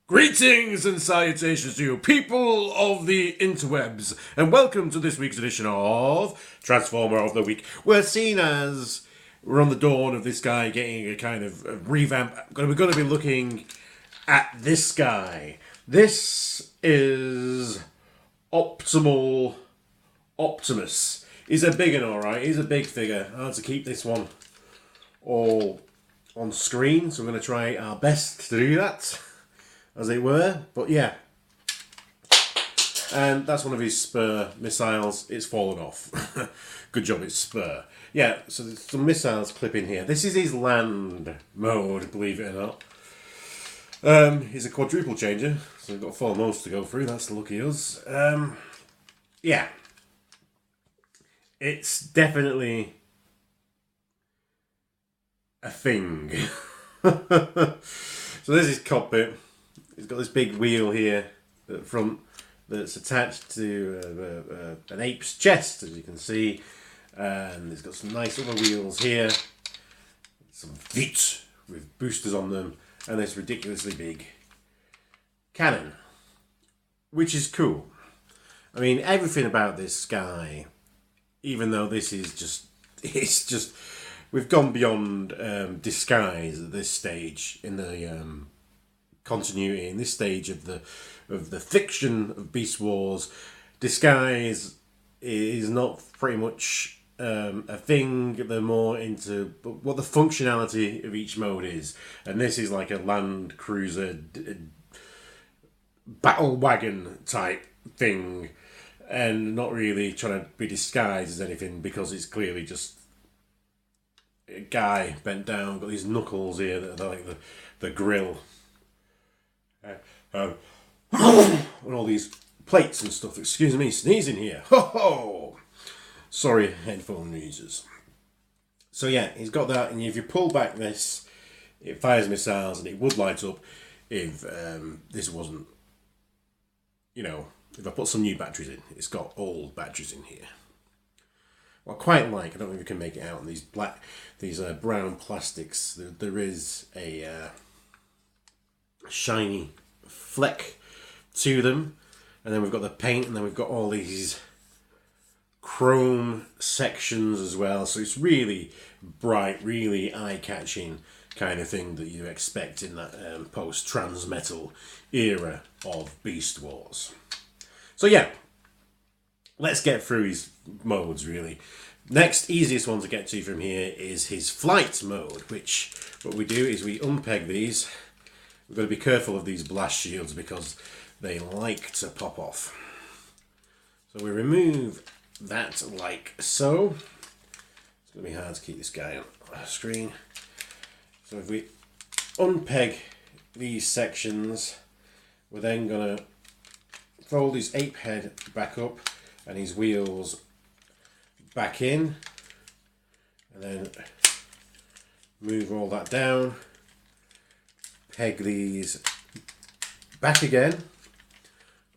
Greetings and salutations to you, people of the interwebs, and welcome to this week's edition of Transformer of the Week. We're seen as we're on the dawn of this guy getting a kind of revamp. We're going to be looking at this guy. This is Optimus. He's a big one, alright. He's a big figure. I had to keep this one all on screen, so we're going to try our best to do that, as it were. But yeah, and that's one of his spur missiles. It's fallen off. Good job, it's spur. Yeah, so there's some missiles clipping here. This is his land mode, believe it or not. He's a quadruple changer, so we've got 4 modes to go through. That's lucky us. Yeah, it's definitely a thing. So there's his cockpit. He's got this big wheel here at the front that's attached to an ape's chest, as you can see. And he's got some nice other wheels here. Some feet with boosters on them. And this ridiculously big cannon, which is cool. I mean, everything about this guy, even though this is just, it's just, we've gone beyond disguise at this stage in the continuity, in this stage of the fiction of Beast Wars. Disguise is not pretty much a thing. They're more into what the functionality of each mode is, and this is like a Land Cruiser battle wagon type thing, and not really trying to be disguised as anything, because it's clearly just a guy bent down, got these knuckles here that are like the grill, and all these plates and stuff. Excuse me, sneezing here. Ho ho! Sorry, headphone users. So yeah, he's got that, and if you pull back this, it fires missiles, and it would light up if this wasn't, you know, if I put some new batteries in. It's got old batteries in here. What I quite like, I don't know if you can make it out, on these brown plastics, there is a shiny fleck to them, and then we've got the paint, and then we've got all these chrome sections as well, so it's really bright, really eye-catching kind of thing that you expect in that post-Transmetal era of Beast Wars. So yeah, let's get through his modes, really. Next easiest one to get to from here is his flight mode, which what we do is we unpeg these. We've got to be careful of these blast shields because they like to pop off. So we remove that like so. It's going to be hard to keep this guy on screen. So if we unpeg these sections, we're then going to fold his ape head back up and his wheels back in, and then move all that down, peg these back again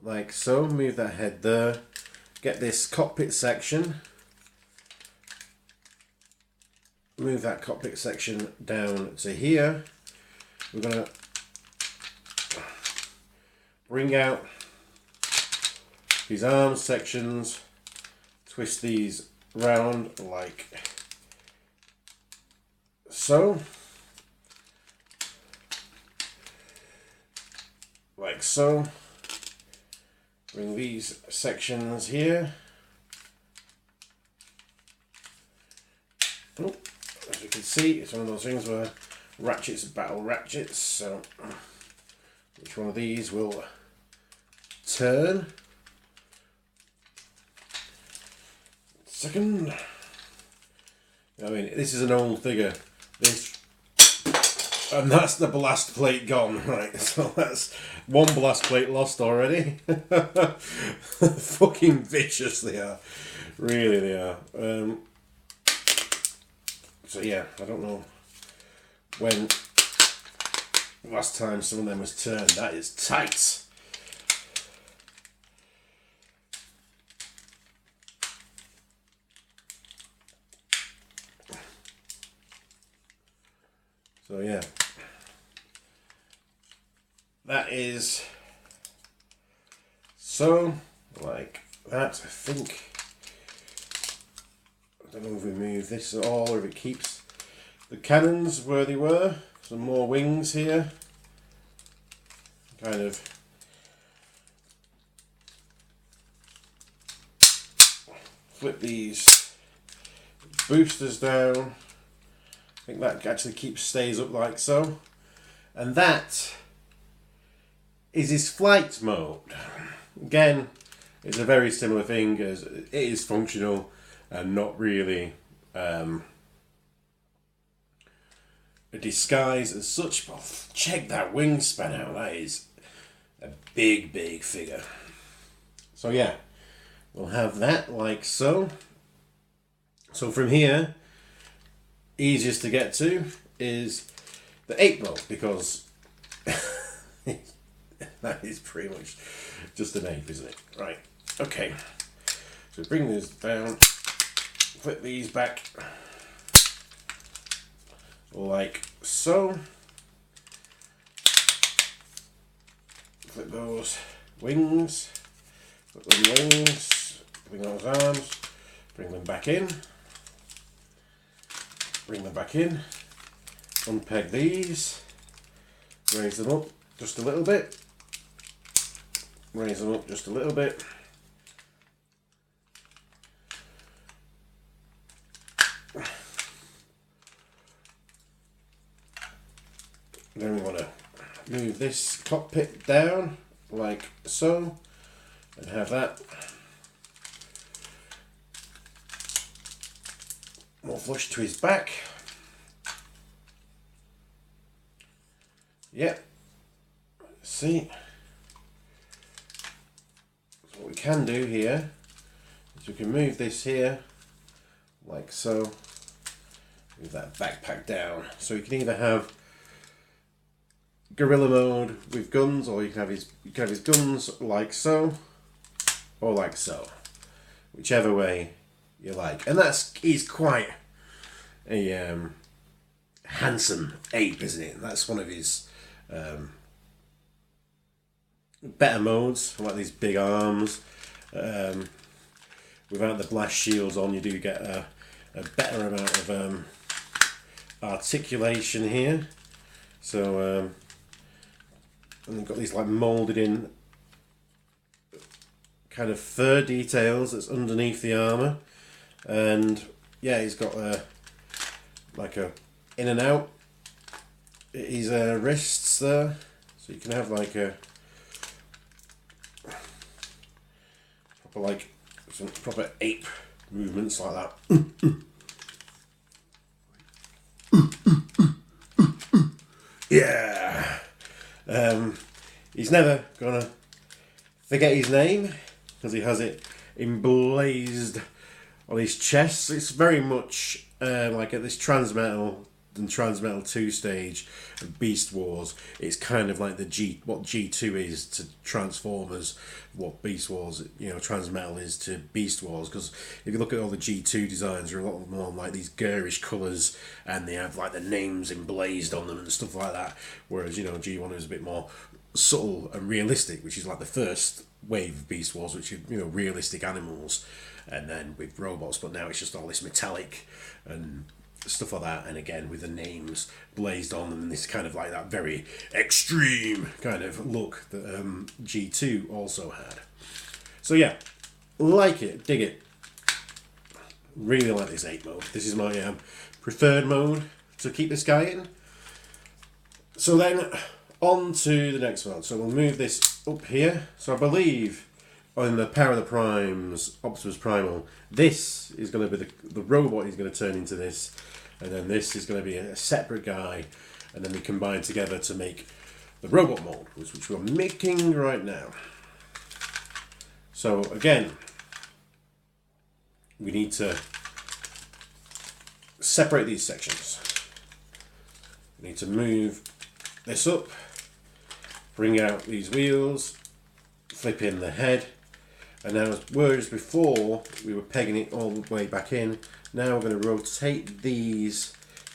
like so, move that head there, get this cockpit section, move that cockpit section down to here. We're going to bring out these arm sections, twist these round like so, like so. Bring these sections here. Oh, as you can see, it's one of those things where ratchets battle ratchets, so each one of these will turn. Second. I mean, this is an old figure. This, and that's the blast plate gone, right? So that's one blast plate lost already. Fucking vicious they are. Really they are. So yeah, I don't know when last time some of them was turned. That is tight. So yeah, that is so like that. I think, I don't know if we move this at all or if it keeps the cannons where they were. Some more wings here. Kind of flip these boosters down. I think that actually stays up like so. And that is his flight mode. Again, it's a very similar thing, as it is functional and not really a disguise as such. But check that wingspan out. That is a big figure. So yeah, we'll have that like so. So from here, easiest to get to is the ape mode, because that is pretty much just an ape, isn't it? Right, okay. So bring this down, flip these back like so. Flip those wings, flip them wings, bring those arms, bring them back in, bring them back in, unpeg these, raise them up just a little bit, raise them up just a little bit, then we want to move this cockpit down like so and have that more flush to his back. Yep. See, so what we can do here is we can move this here like so, move that backpack down, so you can either have guerrilla mode with guns, or you can have his guns like so, or like so, whichever way you like. And he's quite a handsome ape, isn't it? That's one of his better modes. I like these big arms. Without the blast shields on, you do get a better amount of articulation here. So and they've got these like moulded in kind of fur details that's underneath the armour. And yeah, he's got like a in and out his wrists there, so you can have like a proper, like some proper ape movements like that. Yeah. He's never gonna forget his name because he has it emblazed on his chest. It's very much like at this Transmetal and Transmetal 2 stage of Beast Wars. It's kind of like what G2 is to Transformers, what Beast Wars, Transmetal is to Beast Wars. Because if you look at all the G2 designs, they're a lot more like these garish colours, and they have like the names emblazed on them and stuff like that. Whereas G1 is a bit more subtle and realistic, which is like the first wave of Beast Wars, which is realistic animals, and then with robots. But now it's just all this metallic and stuff like that, and again with the names blazed on them, and this kind of like that very extreme kind of look that G2 also had. So yeah, like it, dig it, really like this 8 mode. This is my preferred mode to keep this guy in. So then on to the next one. So we'll move this up here. So I believe on the Power of the Primes, Optimus Primal, this is going to be the robot is going to turn into this, and then this is going to be a separate guy, and then we combine together to make the robot mold, which we're making right now. So again, we need to separate these sections. We need to move this up, bring out these wheels, flip in the head, and now, whereas before we were pegging it all the way back in, now we're going to rotate these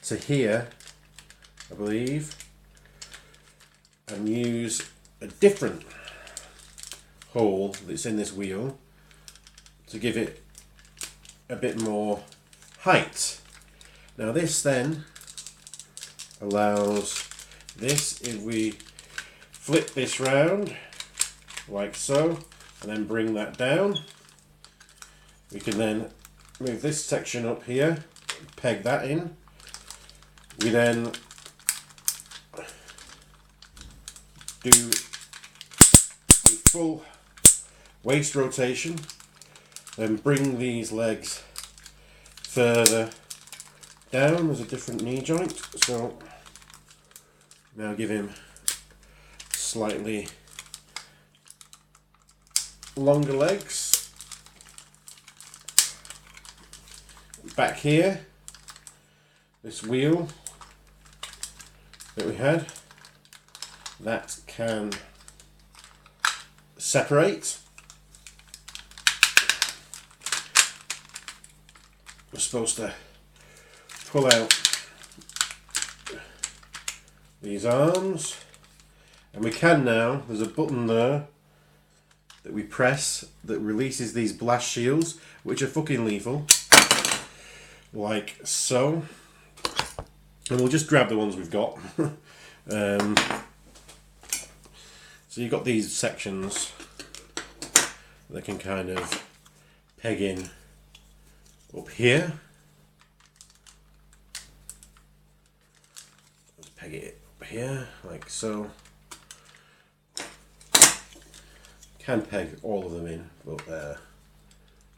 to here, I believe, and use a different hole that's in this wheel to give it a bit more height. Now this then allows this, if we flip this round like so and then bring that down, we can then move this section up here, peg that in. We then do the full waist rotation, then bring these legs further down. There's a different knee joint, so now give him slightly longer legs. Back here, this wheel that we had, that can separate. We're supposed to pull out these arms, and we can now, there's a button there that we press that releases these blast shields, which are fucking lethal, like so. And we'll just grab the ones we've got. So you've got these sections that can kind of peg in up here. Let's peg it up here, like so. Can peg all of them in, but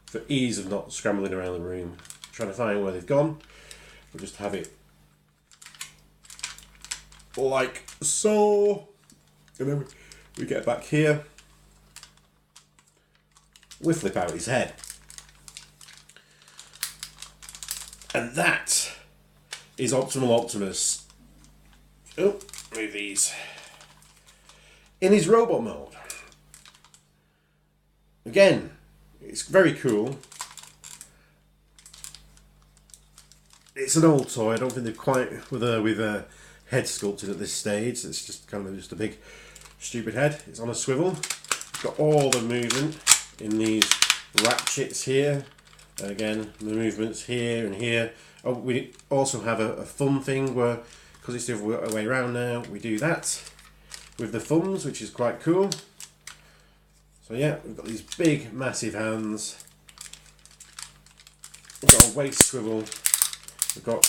for ease of not scrambling around the room, trying to find where they've gone, we'll just have it like so. And then we get back here, we flip out his head. And that is Optimal Optimus. Oh, move these. In his robot mode. Again, it's very cool. It's an old toy. I don't think they're quite with a head sculpted at this stage. It's just kind of just a big stupid head. It's on a swivel. It's got all the movement in these ratchets here. And again, the movements here and here. Oh, we also have a thumb thing where, because it's the other way around now, we do that with the thumbs, which is quite cool. So yeah, we've got these big, massive hands. We've got a waist swivel. We've got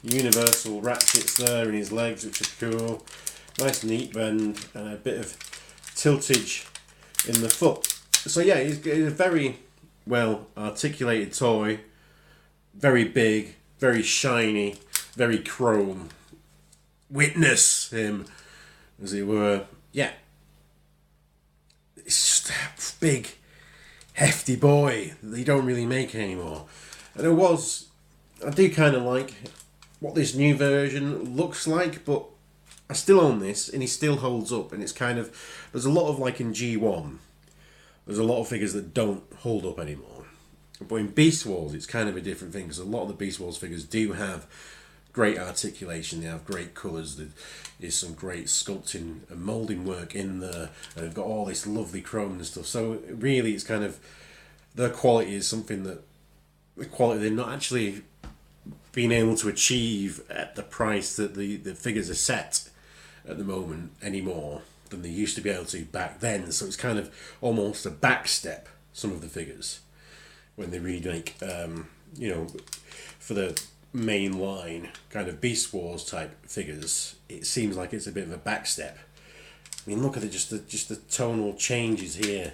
universal ratchets there in his legs, which are cool. Nice neat bend and a bit of tiltage in the foot. So yeah, it's a very well articulated toy. Very big, very shiny, very chrome. Witness him, as it were. Yeah. It's just a big, hefty boy that they don't really make anymore. And I do kind of like what this new version looks like, but I still own this and he still holds up, and it's kind of, there's a lot of, like in G1, there's a lot of figures that don't hold up anymore. But in Beast Wars, it's kind of a different thing, because a lot of the Beast Wars figures do have great articulation, they have great colours, there's some great sculpting and moulding work in there, and they've got all this lovely chrome and stuff. So really, it's kind of, their quality is something that, the quality they're not actually being able to achieve at the price that the figures are set at the moment anymore than they used to be able to back then. So it's kind of almost a backstep, some of the figures, when they remake, for the main line kind of Beast Wars type figures, it seems like it's a bit of a backstep. I mean, look at just the tonal changes here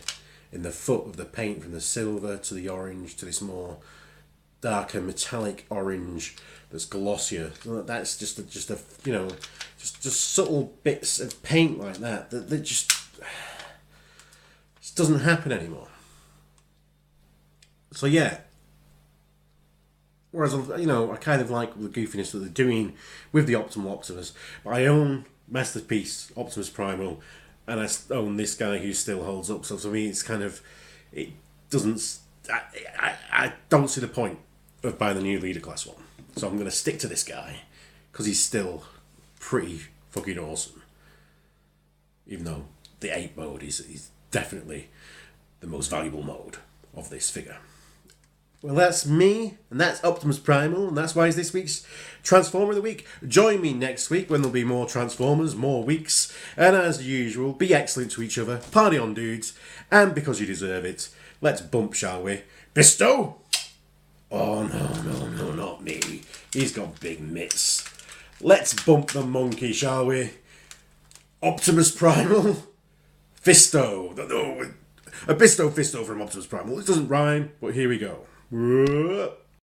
in the foot of the paint, from the silver to the orange to this more darker metallic orange that's glossier. That's just subtle bits of paint like that just doesn't happen anymore. So yeah. Whereas, I kind of like the goofiness that they're doing with the Optimal Optimus. But I own Masterpiece Optimus Primal, and I own this guy who still holds up. So to me, it's kind of, it doesn't, I don't see the point of buying the new Leader Class one. So I'm going to stick to this guy, because he's still pretty fucking awesome. even though the ape mode is definitely the most valuable mode of this figure. Well, that's me, and that's Optimus Primal, and that's why it's this week's Transformer of the Week. Join me next week when there'll be more Transformers, more weeks, and as usual, be excellent to each other, party on dudes, and because you deserve it, let's bump, shall we? Bisto! Oh, no, not me. He's got big mitts. Let's bump the monkey, shall we? Optimus Primal? Fisto. No, a Bisto Fisto from Optimus Primal. It doesn't rhyme, but here we go.